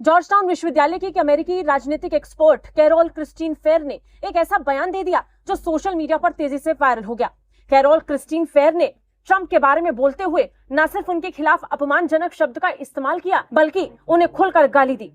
Georgetown विश्वविद्यालय की एक अमेरिकी राजनीतिक एक्सपर्ट कैरोल क्रिस्टीन फेयर ने एक ऐसा बयान दे दिया जो सोशल मीडिया पर तेजी से वायरल हो गया। कैरोल क्रिस्टीन फेयर ने ट्रंप के बारे में बोलते हुए न सिर्फ उनके खिलाफ अपमानजनक शब्द का इस्तेमाल किया, बल्कि उन्हें खुलकर गाली दी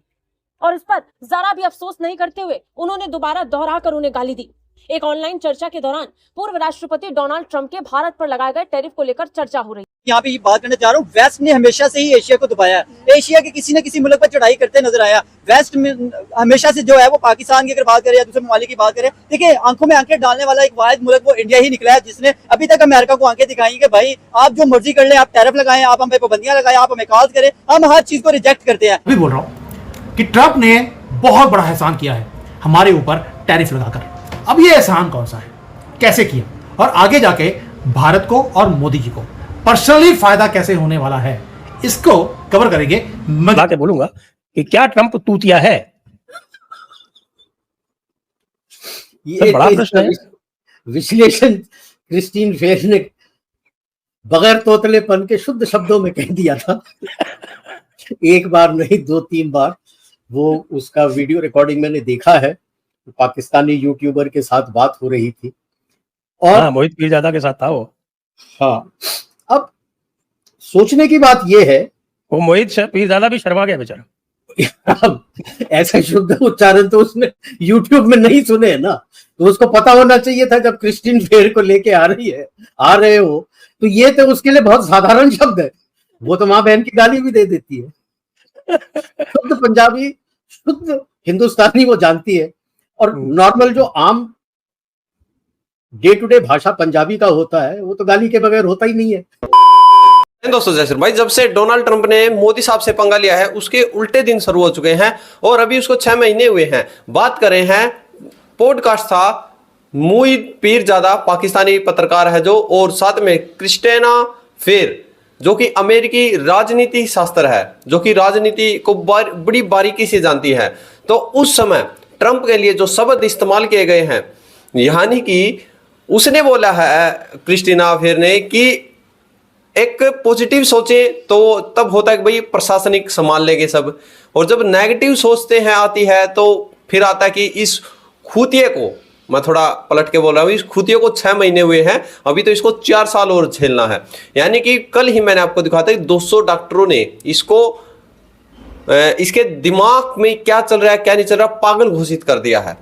और इस पर जरा भी अफसोस नहीं करते हुए उन्होंने दोबारा दोहराकर उन्हें गाली दी। एक ऑनलाइन चर्चा के दौरान पूर्व राष्ट्रपति डोनाल्ड ट्रंप के भारत पर लगाए गए टैरिफ को लेकर चर्चा हो रही। यहाँ पे ये बात करना चाह रहा हूँ, वेस्ट ने हमेशा से ही एशिया को दबाया है। एशिया के किसी न किसी मुल्क पर चढ़ाई करते नजर आया। वेस्ट में हमेशा से जो है वो पाकिस्तान की अगर बात करें या दूसरे ममालिक की बात करें, देखिए आंखों में आंखें डालने वाला एक वाहिद मुल्क वो इंडिया ही निकला है जिसने अभी तक अमेरिका को आंखें दिखाई कि भाई आप जो मर्जी कर ले, आप टैरिफ लगाएं, आप हम पे पाबंदियां लगाएं, आप हमें कॉल करें, हम हर चीज को रिजेक्ट करते हैं। अभी बोल रहा हूँ कि ट्रंप ने बहुत बड़ा एहसान किया है हमारे ऊपर टैरिफ लगाकर। अब ये एहसान कौन सा है, कैसे किया और आगे जाके भारत को और मोदी जी को पर्सनली फायदा कैसे होने वाला है, इसको कवर करेंगे। मैं बात बोलूंगा कि क्या ट्रंप तूतिया है? ये बड़ा प्रश्न है। विश्लेषण क्रिस्टीन फेयर ने बगैर तोतलेपन के शुद्ध शब्दों में कह दिया था। एक बार नहीं, 2-3 बार वो उसका वीडियो रिकॉर्डिंग मैंने देखा है। पाकिस्तानी यूट्यूबर के साथ बात हो रही थी और मोहित पीरजादा के साथ था वो। हाँ, अब सोचने की बात यह है, वो मोहित पीरजादा भी शर्मा गया बेचारा। अब ऐसे शुद्ध उच्चारण तो उसने यूट्यूब में नहीं सुने है ना, तो उसको पता होना चाहिए था जब क्रिस्टीन फेयर को लेके आ रहे हो तो ये तो उसके लिए बहुत साधारण शब्द है। वो तो माँ बहन की गाली भी दे देती है। शुद्ध पंजाबी, शुद्ध हिंदुस्तानी वो जानती है और नॉर्मल जो आम डे टू डे भाषा पंजाबी का होता है वो तो गाली के बगैर होता ही नहीं है। दोस्तों जय श्री भाई, जब से डोनाल्ड ट्रंप ने मोदी साहब से पंगा लिया है उसके उल्टे दिन शुरू हो चुके हैं और अभी उसको 6 महीने हुए हैं। बात कर रहे हैं, पॉडकास्ट था मोहित पीरजादा पाकिस्तानी पत्रकार है जो, और साथ में क्रिस्टीना फेयर जो कि अमेरिकी राजनीति शास्त्र है, जो कि राजनीति को बड़ी बारीकी से जानती है। तो उस समय ट्रंप के लिए जो शब्द इस्तेमाल किए गए हैं, यानी कि उसने बोला है क्रिस्टीना फेयर ने कि एक पॉजिटिव सोचे तो तब होता है कि भाई प्रशासनिक संभाल लेंगे सब, और जब नेगेटिव सोचते हैं आती है तो फिर आता है कि इस खूतिये को, मैं थोड़ा पलट के बोल रहा हूँ, इस खूतिये को 6 महीने हुए हैं, अभी तो इसको 4 साल और झेलना है। यानी कि कल ही मैंने आपको दिखाया था 200 डॉक्टरों ने इसको इसके दिमाग में क्या चल रहा है क्या नहीं चल रहा पागल घोषित कर दिया है।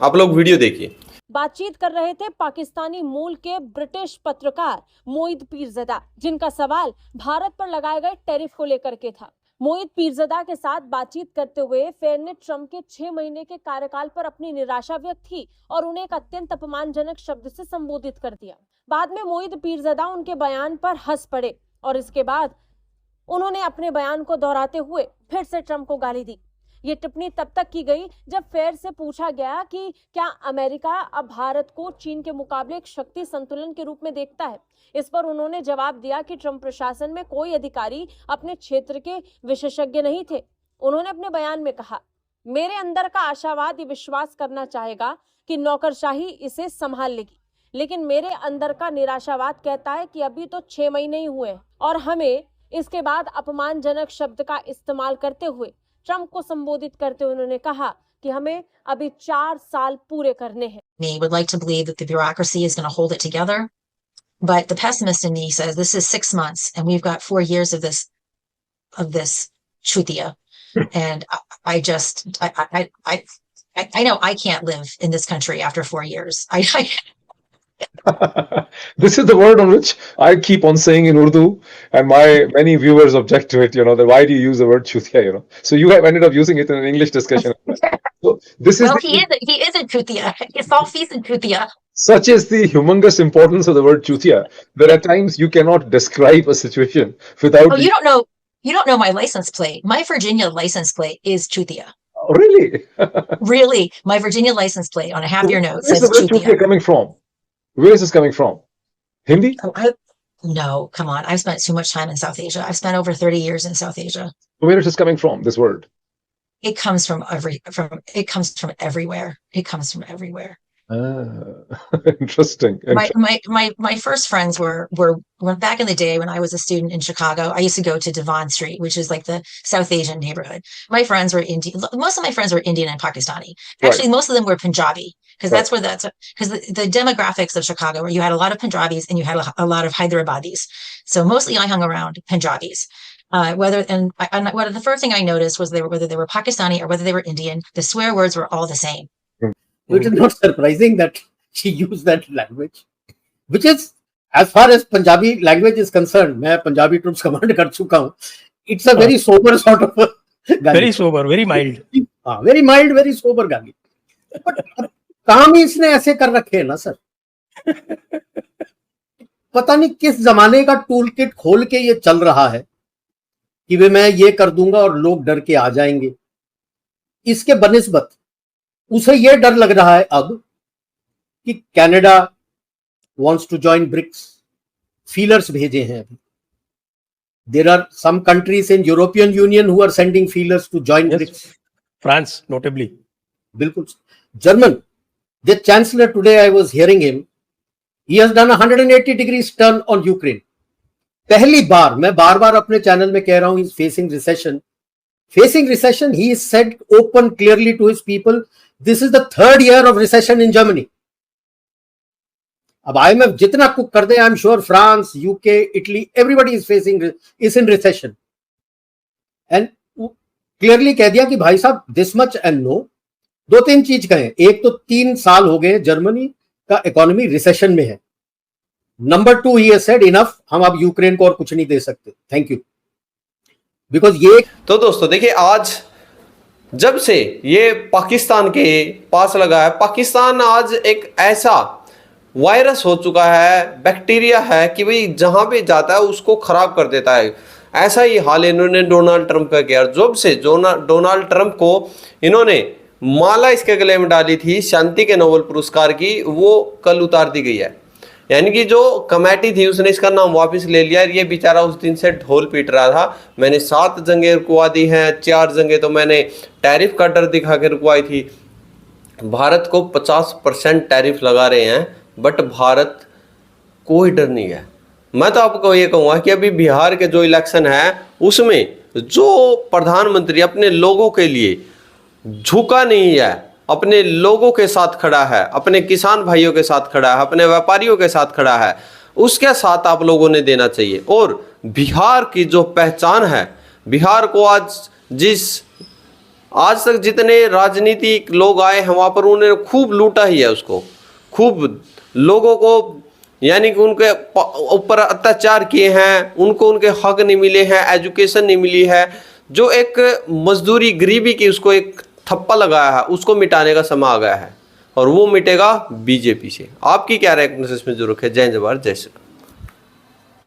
आप लोग वीडियो देखिए। बातचीत कर रहे थे पाकिस्तानी मूल के ब्रिटिश पत्रकार मोहित पीरजादा, जिनका सवाल भारत पर लगाए गए टैरिफ को लेकर के था। मोहित पीरजादा के साथ बातचीत करते हुए फेयर ने ट्रंप के 6 महीने के कार्यकाल पर अपनी निराशा व्यक्त की और उन्हें एक अत्यंत अपमानजनक शब्द से संबोधित कर दिया। बाद में मोहित पीरजादा उनके बयान पर हंस पड़े और इसके बाद उन्होंने अपने बयान को दोहराते हुए फिर से ट्रंप को गाली दी। ये टिप्पणी तब तक की गई जब फेयर से पूछा गया कि क्या अमेरिका अब भारत को चीन के मुकाबले एक शक्ति संतुलन के रूप में देखता है। इस पर उन्होंने जवाब दिया कि ट्रंप प्रशासन में कोई अधिकारी अपने क्षेत्र के विशेषज्ञ नहीं थे। उन्होंने अपने बयान में कहा, मेरे अंदर का आशावाद ये विश्वास करना चाहेगा कि नौकरशाही इसे संभाल लेगी, लेकिन मेरे अंदर का निराशावाद कहता है कि अभी तो 6 महीने ही हुए और हमें इसके बाद अपमानजनक शब्द का इस्तेमाल करते हुए ट्रंप को संबोधित करते हुए उन्होंने कहा कि हमें अभी 4 साल पूरे करने हैं। Me would like to believe that the bureaucracy is going to hold it together, but the pessimist in me says this is 6 months and we've got 4 years of this chutia, and I know I can't live in this country after 4 years. This is the word on which I keep on saying in Urdu, and my many viewers object to it. That why do you use the word chutia? So you have ended up using it in an English discussion. So this is he isn't chutia. It's all feast and chutia. Such is the humongous importance of the word chutia that at times you cannot describe a situation without. Oh, you don't know my license plate. My Virginia license plate is chutia. Oh, really? Really, my Virginia license plate on a half your note says Where is the word chutia coming from? Where is this coming from? Hindi? Oh, no, come on. I've spent too much time in South Asia. I've spent over 30 years in South Asia. Where is this coming from, this word? It comes from everywhere. It comes from everywhere. Interesting. My first friends were back in the day when I was a student in Chicago. I used to go to Devon Street, which is like the South Asian neighborhood. My friends were Indian. Most of my friends were Indian and Pakistani. Actually, most of them were Punjabi, because because the demographics of Chicago, where you had a lot of Punjabis and you had a lot of Hyderabadis. So mostly I hung around Punjabis. The first thing I noticed was whether they were Pakistani or whether they were Indian, the swear words were all the same. It is not surprising that she used that language, which is, as far as Punjabi language is concerned, मैं Punjabi troops command कर चुका हूँ. It's a very sober sort of गाली. Very sober, very mild. हाँ, very mild, very sober गाली. But काम ही इसने ऐसे कर रखे हैं ना सर. पता नहीं किस जमाने का टूल किट खोल के ये चल रहा है कि वे मैं ये कर दूंगा और लोग डर के आ जाएंगे. इसके बनिस्बत उसे ये डर लग रहा है अब कि Canada wants to join BRICS. Feelers भेजे हैं अभी. There are some countries in European Union who are sending feelers to join Yes. BRICS. France, notably. बिल्कुल. German, the chancellor today, I was hearing him. He has done a 180 degrees turn on Ukraine. पहली बार, मैं बार बार अपने channel में कह रहा हूं, he's facing recession. Facing recession, he said open clearly to his people, this is the third year of recession in Germany. अब IMF जितना cook कर दे, I'm sure France, UK, Italy, everybody is in recession. And clearly कह दिया कि भाई साहब this much and no. दो तीन चीज कहें. एक तो 3 साल हो गए जर्मनी का इकोनॉमी रिसेशन में है. Number 2, he has said enough, हम अब यूक्रेन को और कुछ नहीं दे सकते. Thank you. बिकॉज ये तो दोस्तों देखिए, आज जब से ये पाकिस्तान के पास लगा है, पाकिस्तान आज एक ऐसा वायरस हो चुका है, बैक्टीरिया है कि भाई जहां पे जाता है उसको खराब कर देता है. ऐसा ही हाल इन्होंने डोनाल्ड ट्रंप का किया. जब से डोनाल्ड ट्रंप को इन्होंने माला इसके गले में डाली थी शांति के नोबेल पुरस्कार की, वो कल उतार दी गई है. यानी कि जो कमेटी थी उसने इसका नाम वापस ले लिया. ये बेचारा उस दिन से ढोल पीट रहा था, मैंने 7 जंगें रुकवा दी हैं, 4 जंगें तो मैंने टैरिफ का डर दिखा के रुकवाई थी. भारत को 50% टैरिफ लगा रहे हैं, बट भारत कोई डर नहीं है. मैं तो आपको ये कहूँगा कि अभी बिहार के जो इलेक्शन है उसमें जो प्रधानमंत्री अपने लोगों के लिए झुका नहीं है, अपने लोगों के साथ खड़ा है, अपने किसान भाइयों के साथ खड़ा है, अपने व्यापारियों के साथ खड़ा है, उसके साथ आप लोगों ने देना चाहिए. और बिहार की जो पहचान है, बिहार को आज तक जितने राजनीतिक लोग आए हैं वहाँ पर उन्होंने खूब लूटा ही है, उसको खूब लोगों को, यानी कि उनके ऊपर अत्याचार किए हैं, उनको उनके हक नहीं मिले हैं, एजुकेशन नहीं मिली है. जो एक मजदूरी गरीबी की उसको एक थप्पा लगाया है, उसको मिटाने का समय आ गया है और वो मिटेगा बीजेपी से. आपकी क्या राय इसमें जरूर है? जय जवाहर, जय श्री राम.